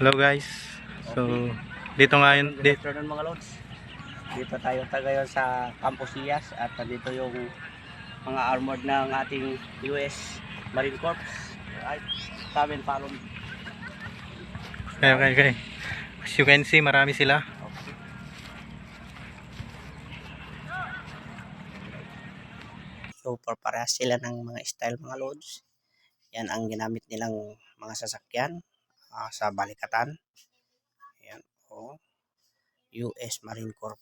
Hello guys. So dito ngayon Good afternoon mga lods. Dito tayo ngayon sa Campos Ias at dito yung mga armored ng ating US Marine Corps. Right? Come and follow me. okay. As you can see, marami sila. Okay. So parehas sila ng mga style mga lods. Yan ang ginamit nilang mga sasakyan sa balikatan. Yan o US Marine Corps.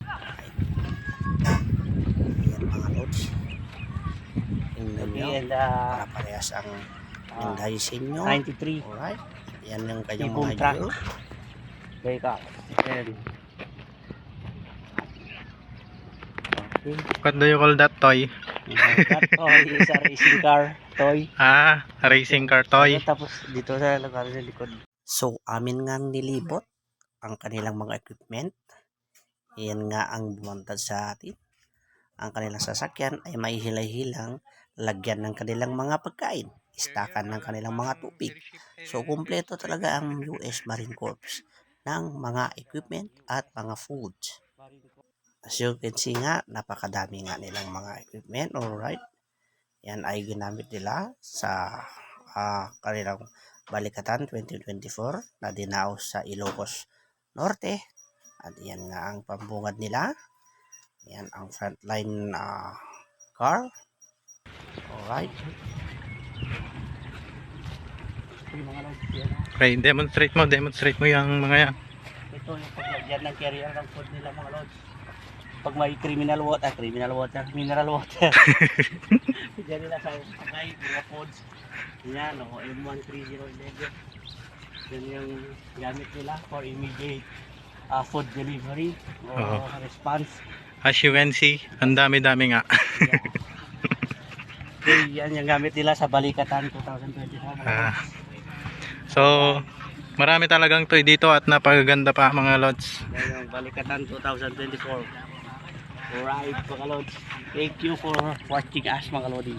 Right. Yan mga lods. Tingnan nyo, parehas ang disenyo. 93. Alright. Yan yung kanyang mga gear. Okay ka. Okay. What do you call that toy? That toy is a racing car toy. Racing car toy. Tapos dito sa lugar sa likod. So, amin nga nilibot ang kanilang mga equipment. Yan nga ang bumantad sa atin. Ang kanilang sasakyan ay may hilay-hilang lagyan ng kanilang mga pagkain, istakan ng kanilang mga tubig. So, kumpleto talaga ang US Marine Corps ng mga equipment at mga foods. As you can see nga, napakadami nga nilang mga equipment. Alright. Yan ay ginamit nila sa kanilang balikatan 2024 na dinaos sa Ilocos Norte. At yan nga ang pambungad nila. Yan ang frontline car. Alright. Okay, demonstrate mo yung mga yan. Ito yung paglagyan ng carrier ng food nila mga lods. Pag may mineral water. Diyan nila sa pagkain, mga foods. Yan o, M13011. Yan yung gamit nila for immediate food delivery or response. As you can see, ang dami-dami nga. Yeah. Okay, yan yung gamit nila sa balikatan 2024. So, marami talagang toy dito at napakaganda pa mga lods. Yan yung balikatan 2024. Alright mga lods. Thank you for watching us mga lodi.